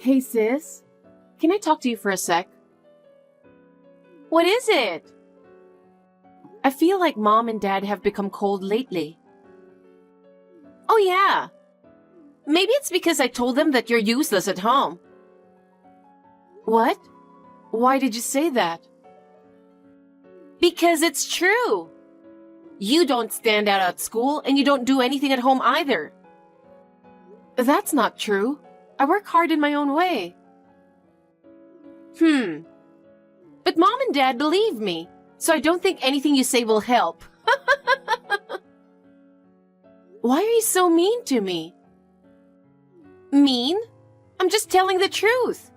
Hey sis, can I talk to you for a sec? What is it? I feel like mom and dad have become cold lately. Oh yeah. Maybe it's because I told them that you're useless at home. What? Why did you say that? Because it's true. You don't stand out at school and you don't do anything at home either. That's not true. I work hard in my own way. But mom and dad believe me, so I don't think anything you say will help. Why are you so mean to me? Mean? I'm just telling the truth.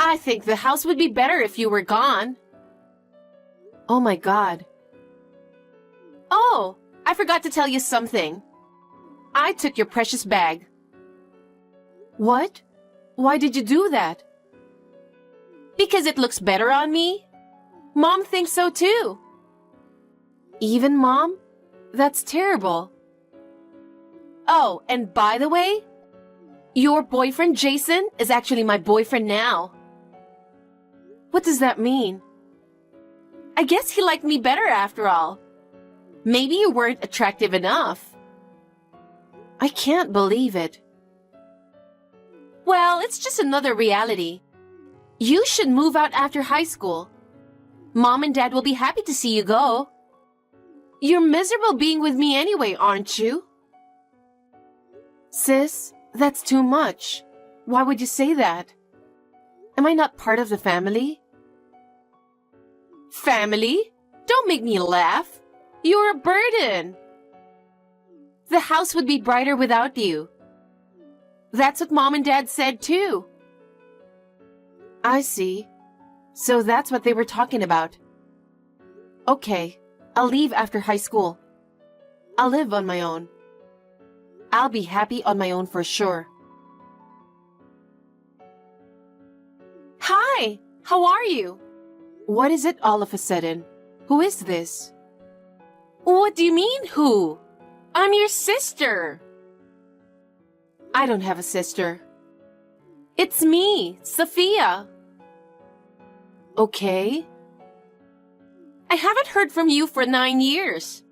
I think the house would be better if you were gone. Oh my God. Oh, I forgot to tell you something. I took your precious bag. What? Why did you do that? Because it looks better on me. Mom thinks so too. Even mom? That's terrible. Oh, and by the way, your boyfriend Jason is actually my boyfriend now. What does that mean? I guess he liked me better after all. Maybe you weren't attractive enough. I can't believe it. Well, it's just another reality. You should move out after high school. Mom and dad will be happy to see you go. You're miserable being with me anyway, aren't you? Sis, that's too much. Why would you say that? Am I not part of the family? Family? Don't make me laugh. You're a burden. The house would be brighter without you. That's what mom and dad said too. I see. So that's what they were talking about. Okay, I'll leave after high school. I'll live on my own. I'll be happy on my own for sure. Hi, how are you? What is it all of a sudden? Who is this? What do you mean, who? I'm your sister. I don't have a sister. It's me, Sophia. Okay. I haven't heard from you for 9 years.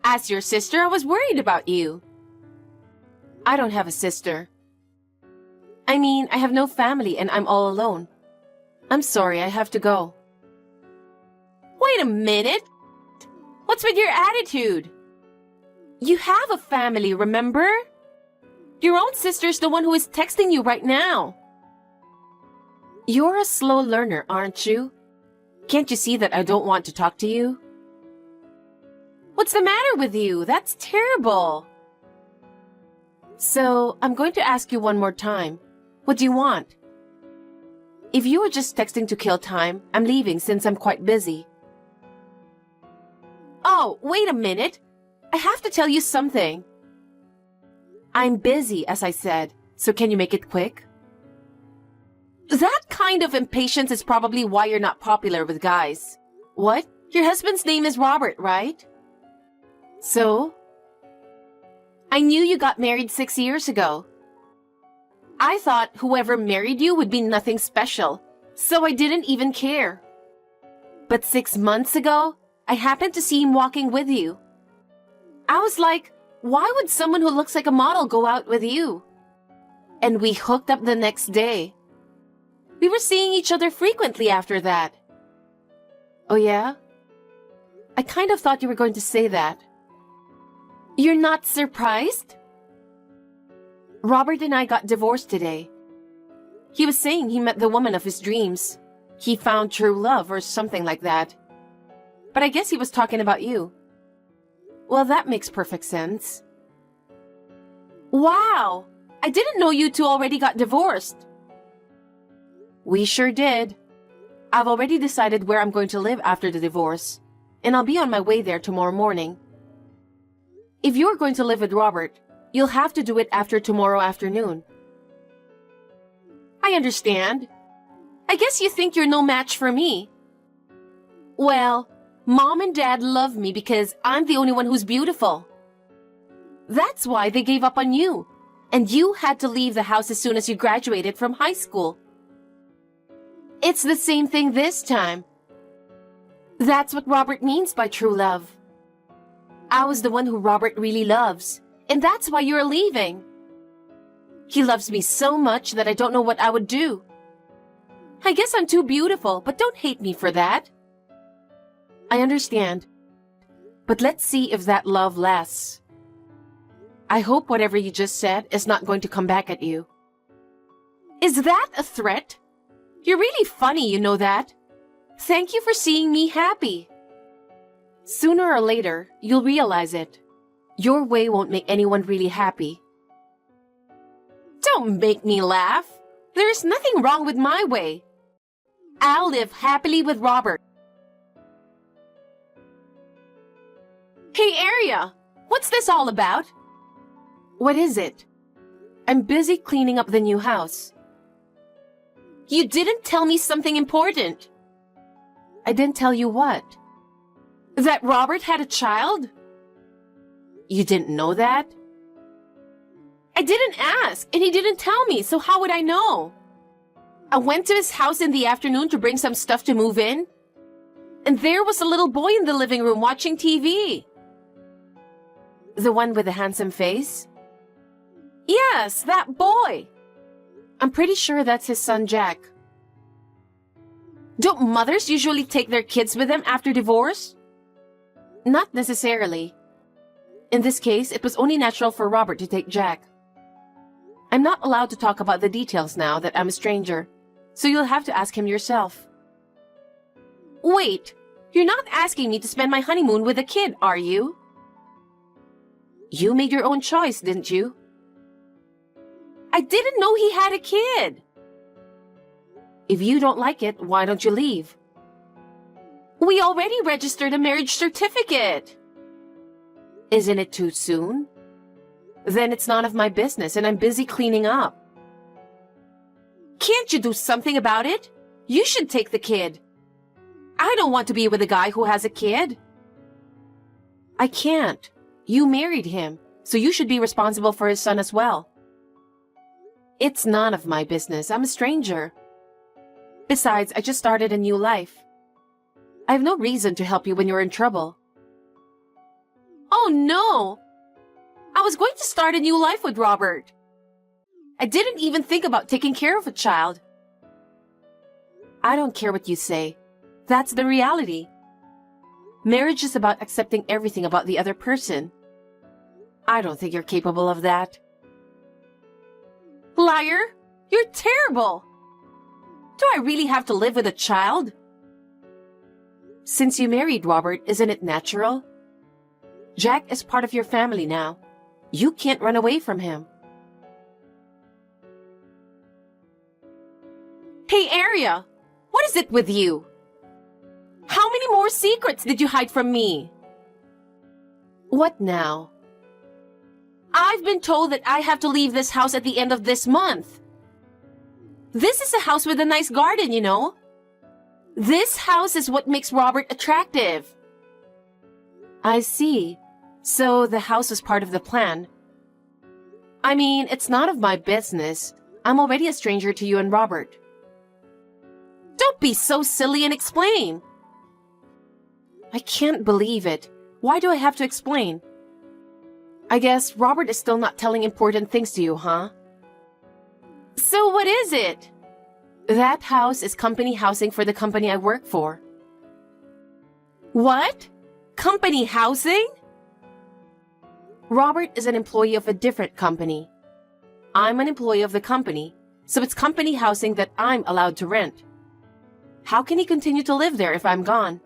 As your sister, I was worried about you. I don't have a sister. I mean, I have no family and I'm all alone. I'm sorry, I have to go. Wait a minute. What's with your attitude? You have a family, remember? Your own sister's the one who is texting you right now. You're a slow learner, aren't you? Can't you see that I don't want to talk to you? What's the matter with you? That's terrible. So, I'm going to ask you one more time. What do you want? If you were just texting to kill time, I'm leaving since I'm quite busy. Oh, wait a minute. I have to tell you something. I'm busy, as I said, so can you make it quick? That kind of impatience is probably why you're not popular with guys. What? Your husband's name is Robert, right? So? I knew you got married 6 years ago. I thought whoever married you would be nothing special, so I didn't even care. But 6 months ago, I happened to see him walking with you. I was like, why would someone who looks like a model go out with you? And we hooked up the next day. We were seeing each other frequently after that. Oh yeah? I kind of thought you were going to say that. You're not surprised? Robert and I got divorced today. He was saying he met the woman of his dreams. He found true love or something like that. But I guess he was talking about you. Well, that makes perfect sense. Wow! I didn't know you two already got divorced. We sure did. I've already decided where I'm going to live after the divorce, and I'll be on my way there tomorrow morning. If you're going to live with Robert, you'll have to do it after tomorrow afternoon. I understand. I guess you think you're no match for me. Well, Mom and Dad love me because I'm the only one who's beautiful. That's why they gave up on you, And you had to leave the house as soon as you graduated from high school. It's the same thing this time. That's what Robert means by true love. I was the one who Robert really loves, and that's why you're leaving. He loves me so much that I don't know what I would do. I guess I'm too beautiful, but don't hate me for that. I understand. But let's see if that love lasts. I hope whatever you just said is not going to come back at you. Is that a threat? You're really funny, you know that. Thank you for seeing me happy. Sooner or later, you'll realize it. Your way won't make anyone really happy. Don't make me laugh. There is nothing wrong with my way. I'll live happily with Robert. Hey, Aria, what's this all about? What is it? I'm busy cleaning up the new house. You didn't tell me something important. I didn't tell you what? That Robert had a child? You didn't know that? I didn't ask, and he didn't tell me, so how would I know? I went to his house in the afternoon to bring some stuff to move in, and there was a little boy in the living room watching TV. The one with the handsome face? Yes, that boy. I'm pretty sure that's his son, Jack. Don't mothers usually take their kids with them after divorce? Not necessarily. In this case, it was only natural for Robert to take Jack. I'm not allowed to talk about the details now that I'm a stranger, so you'll have to ask him yourself. Wait, you're not asking me to spend my honeymoon with a kid, are you? You made your own choice, didn't you? I didn't know he had a kid. If you don't like it, why don't you leave? We already registered a marriage certificate. Isn't it too soon? Then it's none of my business and I'm busy cleaning up. Can't you do something about it? You should take the kid. I don't want to be with a guy who has a kid. I can't. You married him, so you should be responsible for his son as well. It's none of my business. I'm a stranger. Besides, I just started a new life. I have no reason to help you when you're in trouble. Oh no! I was going to start a new life with Robert. I didn't even think about taking care of a child. I don't care what you say. That's the reality. Marriage is about accepting everything about the other person. I don't think you're capable of that. Liar! You're terrible! Do I really have to live with a child? Since you married Robert, isn't it natural? Jack is part of your family now. You can't run away from him. Hey, Aria! What is it with you? How many more secrets did you hide from me? What now? I've been told that I have to leave this house at the end of this month. This is a house with a nice garden, you know. This house is what makes Robert attractive. I see. So the house was part of the plan. I mean, it's none of my business. I'm already a stranger to you and Robert. Don't be so silly and explain. I can't believe it. Why do I have to explain? I guess Robert is still not telling important things to you, huh? So what is it? That house is company housing for the company I work for. What? Company housing? Robert is an employee of a different company. I'm an employee of the company, so it's company housing that I'm allowed to rent. How can he continue to live there if I'm gone?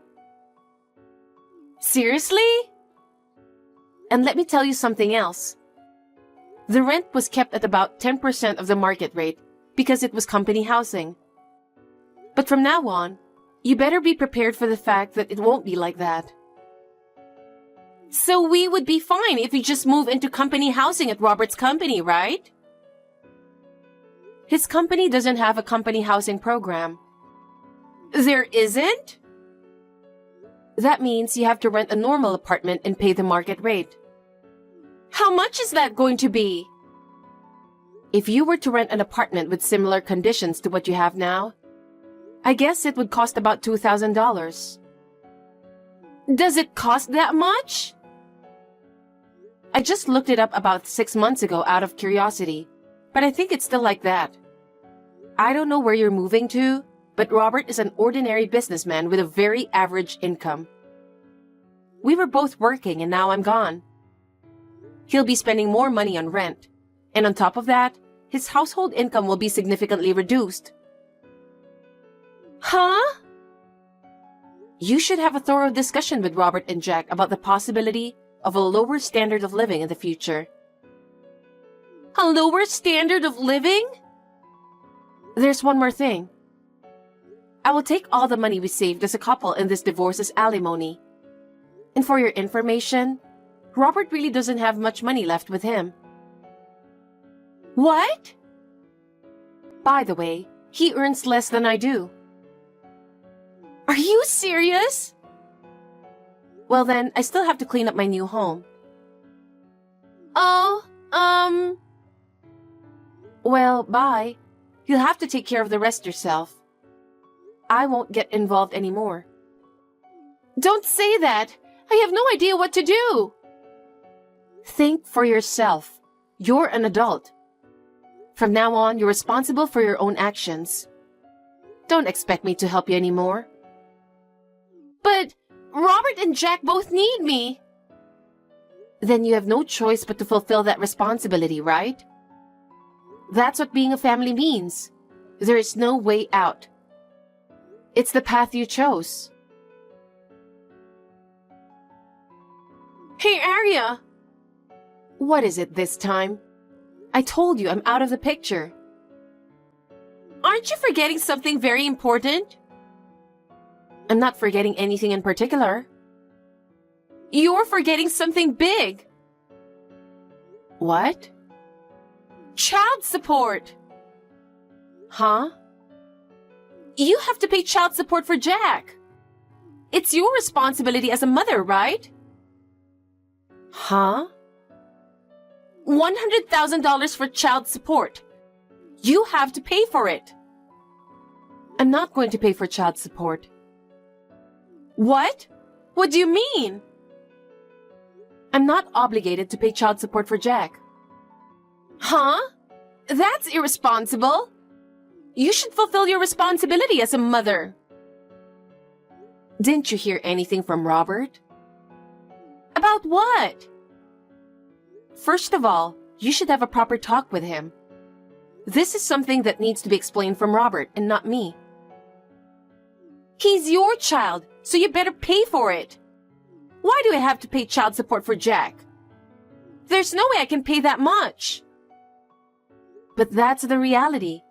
Seriously? And let me tell you something else. The rent was kept at about 10% of the market rate because it was company housing. But from now on, you better be prepared for the fact that it won't be like that. So we would be fine if we just move into company housing at Robert's company, right? His company doesn't have a company housing program. There isn't? That means you have to rent a normal apartment and pay the market rate. How much is that going to be? If you were to rent an apartment with similar conditions to what you have now, I guess it would cost about $2,000. Does it cost that much? I just looked it up about 6 months ago out of curiosity, but I think it's still like that. I don't know where you're moving to, but Robert is an ordinary businessman with a very average income. We were both working and now I'm gone. He'll be spending more money on rent, and on top of that, his household income will be significantly reduced. Huh? You should have a thorough discussion with Robert and Jack about the possibility of a lower standard of living in the future. A lower standard of living? There's one more thing. I will take all the money we saved as a couple in this divorce as alimony. And for your information, Robert really doesn't have much money left with him. What? By the way, he earns less than I do. Are you serious? Well then, I still have to clean up my new home. Oh, Well, bye. You'll have to take care of the rest yourself. I won't get involved anymore. Don't say that! I have no idea what to do! Think for yourself. You're an adult. From now on, you're responsible for your own actions. Don't expect me to help you anymore. But Robert and Jack both need me. Then you have no choice but to fulfill that responsibility, right? That's what being a family means. There is no way out. It's the path you chose. Hey, Arya! What is it this time? I told you I'm out of the picture. Aren't you forgetting something very important? I'm not forgetting anything in particular. You're forgetting something big. What? Child support. Huh? You have to pay child support for Jack. It's your responsibility as a mother, right? Huh? $100,000 for child support. You have to pay for it. I'm not going to pay for child support. What? What do you mean? I'm not obligated to pay child support for Jack. Huh? That's irresponsible. You should fulfill your responsibility as a mother. Didn't you hear anything from Robert? About what? First of all, you should have a proper talk with him. This is something that needs to be explained from Robert and not me. He's your child, so you better pay for it. Why do I have to pay child support for Jack? There's no way I can pay that much. But that's the reality.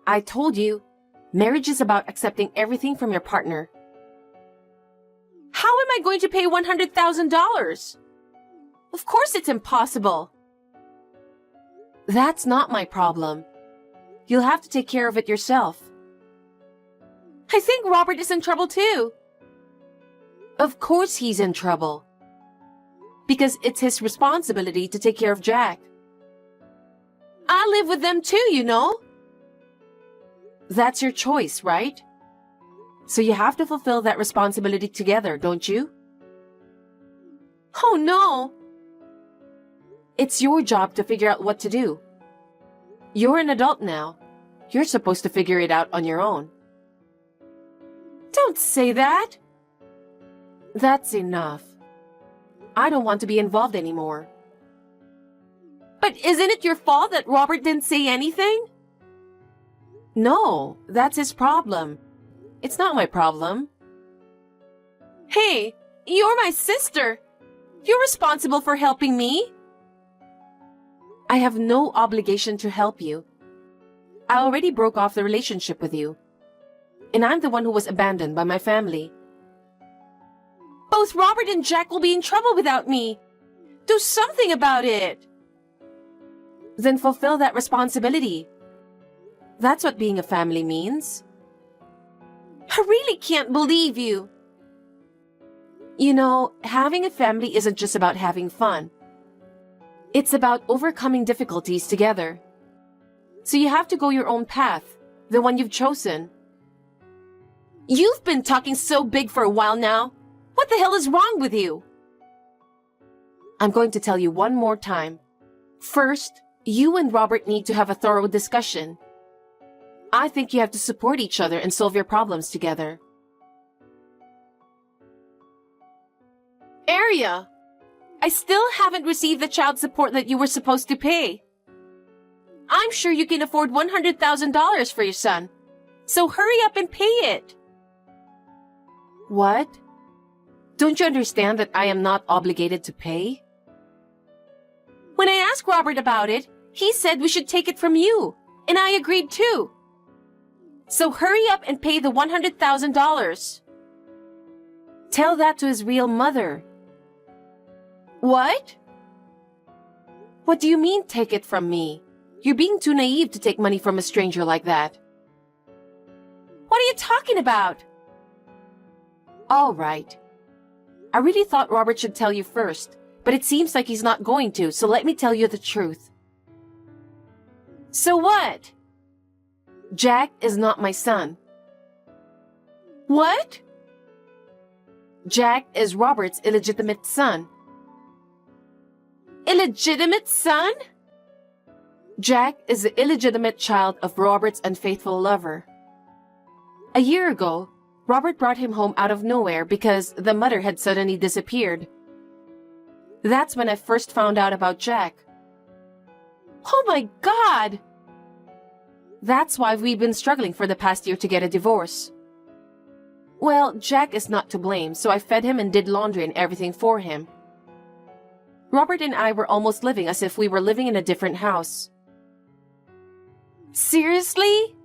I told you, marriage is about accepting everything from your partner. How am I going to pay $100,000? Of course it's impossible. That's not my problem. You'll have to take care of it yourself. I think Robert is in trouble too. Of course he's in trouble. Because it's his responsibility to take care of Jack. I live with them too, you know. That's your choice, right? So you have to fulfill that responsibility together, don't you? Oh no! It's your job to figure out what to do. You're an adult now. You're supposed to figure it out on your own. Don't say that! That's enough. I don't want to be involved anymore. But isn't it your fault that Robert didn't say anything? No, that's his problem. It's not my problem. Hey, you're my sister. You're responsible for helping me. I have no obligation to help you. I already broke off the relationship with you. And I'm the one who was abandoned by my family. Both Robert and Jack will be in trouble without me. Do something about it. Then fulfill that responsibility. That's what being a family means. I really can't believe you. You know, having a family isn't just about having fun. It's about overcoming difficulties together. So you have to go your own path, the one you've chosen. You've been talking so big for a while now. What the hell is wrong with you? I'm going to tell you one more time. First, you and Robert need to have a thorough discussion. I think you have to support each other and solve your problems together. Aria, I still haven't received the child support that you were supposed to pay. I'm sure you can afford $100,000 for your son. So hurry up and pay it. What? Don't you understand that I am not obligated to pay? When I asked Robert about it, he said we should take it from you, and I agreed too. So hurry up and pay the $100,000. Tell that to his real mother. What? What do you mean, take it from me? You're being too naive to take money from a stranger like that. What are you talking about? All right. I really thought Robert should tell you first, but it seems like he's not going to, so let me tell you the truth. So what? Jack is not my son. What? Jack is Robert's illegitimate son. Illegitimate son? Jack is the illegitimate child of Robert's unfaithful lover. A year ago, Robert brought him home out of nowhere because the mother had suddenly disappeared. That's when I first found out about Jack. Oh my God! That's why we've been struggling for the past year to get a divorce. Well, Jack is not to blame, so I fed him and did laundry and everything for him. Robert and I were almost living as if we were living in a different house. Seriously?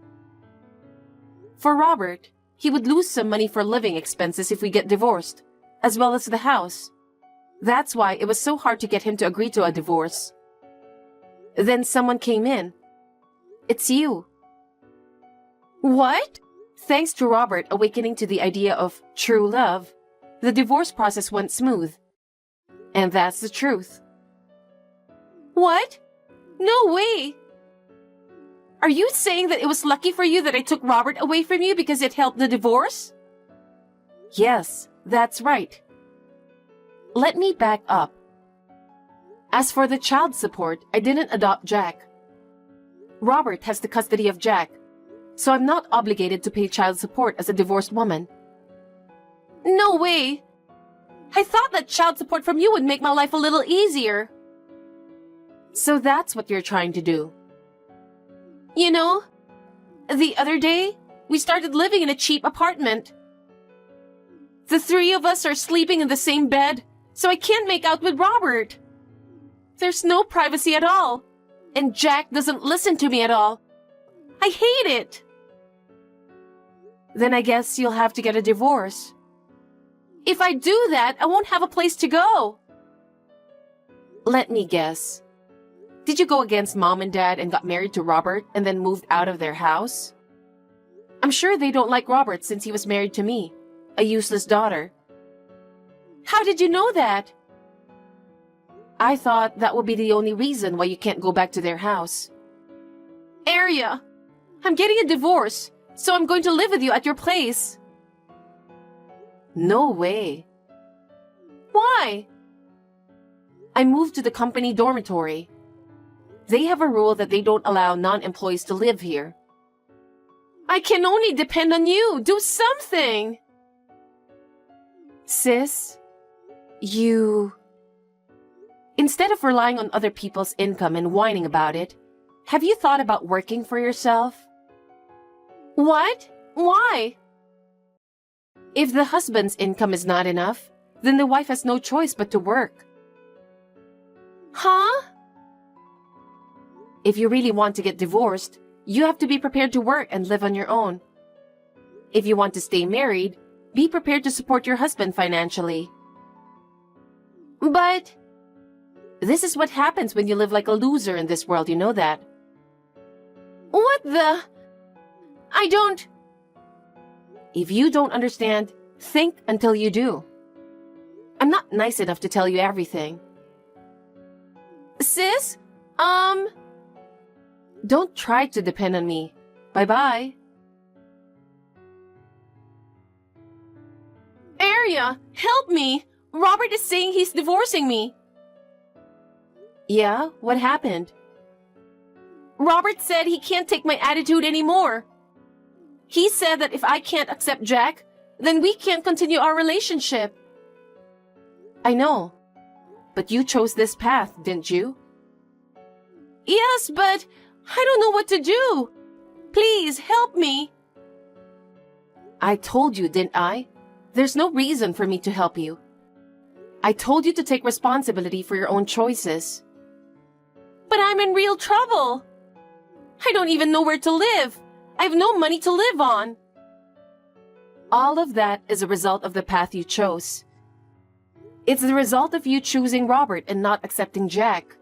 For Robert, he would lose some money for living expenses if we get divorced, as well as the house. That's why it was so hard to get him to agree to a divorce. Then someone came in. It's you. What? Thanks to Robert awakening to the idea of true love, the divorce process went smooth. And that's the truth. What? No way! Are you saying that it was lucky for you that I took Robert away from you because it helped the divorce? Yes, that's right. Let me back up. As for the child support, I didn't adopt Jack. Robert has the custody of Jack, so I'm not obligated to pay child support as a divorced woman. No way! I thought that child support from you would make my life a little easier. So that's what you're trying to do. You know, the other day, we started living in a cheap apartment. The three of us are sleeping in the same bed, so I can't make out with Robert. There's no privacy at all, and Jack doesn't listen to me at all. I hate it. Then I guess you'll have to get a divorce. If I do that, I won't have a place to go. Let me guess. Did you go against Mom and Dad and got married to Robert and then moved out of their house? I'm sure they don't like Robert since he was married to me, a useless daughter. How did you know that? I thought that would be the only reason why you can't go back to their house. Aria, I'm getting a divorce, so I'm going to live with you at your place. No way. Why? I moved to the company dormitory. They have a rule that they don't allow non-employees to live here. I can only depend on you. Do something. Sis, instead of relying on other people's income and whining about it, have you thought about working for yourself? What? Why? If the husband's income is not enough, then the wife has no choice but to work. Huh? If you really want to get divorced, you have to be prepared to work and live on your own. If you want to stay married, be prepared to support your husband financially. But this is what happens when you live like a loser in this world, you know that. What the? I don't... If you don't understand, think until you do. I'm not nice enough to tell you everything. Sis? Don't try to depend on me. Bye-bye. Aria, help me! Robert is saying he's divorcing me. Yeah? What happened? Robert said he can't take my attitude anymore. He said that if I can't accept Jack, then we can't continue our relationship. I know. But you chose this path, didn't you? Yes, but I don't know what to do. Please help me. I told you, didn't I? There's no reason for me to help you. I told you to take responsibility for your own choices. But I'm in real trouble. I don't even know where to live. I have no money to live on. All of that is a result of the path you chose. It's the result of you choosing Robert and not accepting Jack.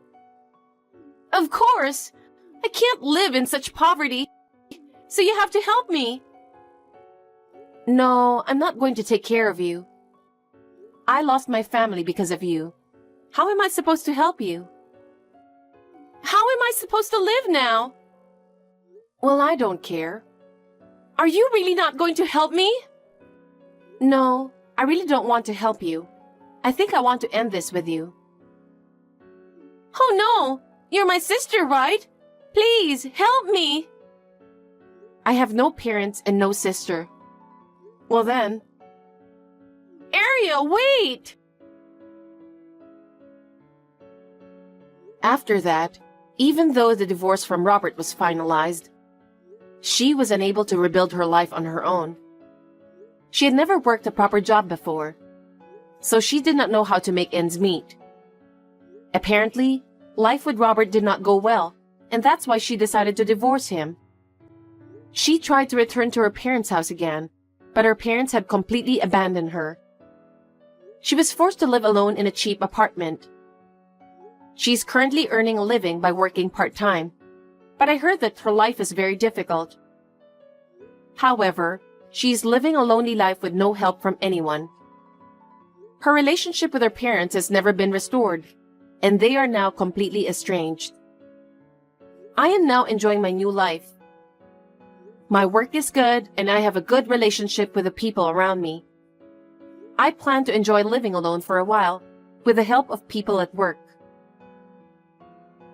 Of course! I can't live in such poverty, so you have to help me. No, I'm not going to take care of you. I lost my family because of you. How am I supposed to help you? How am I supposed to live now? Well, I don't care. Are you really not going to help me? No, I really don't want to help you. I think I want to end this with you. Oh no! You're my sister, right? Please, help me! I have no parents and no sister. Well then... Aria, wait! After that, even though the divorce from Robert was finalized, she was unable to rebuild her life on her own. She had never worked a proper job before, so she did not know how to make ends meet. Apparently, life with Robert did not go well, and that's why she decided to divorce him. She tried to return to her parents' house again, but her parents had completely abandoned her. She was forced to live alone in a cheap apartment. She's currently earning a living by working part-time, but I heard that her life is very difficult. However, she's living a lonely life with no help from anyone. Her relationship with her parents has never been restored, and they are now completely estranged. I am now enjoying my new life. My work is good, and I have a good relationship with the people around me. I plan to enjoy living alone for a while, with the help of people at work.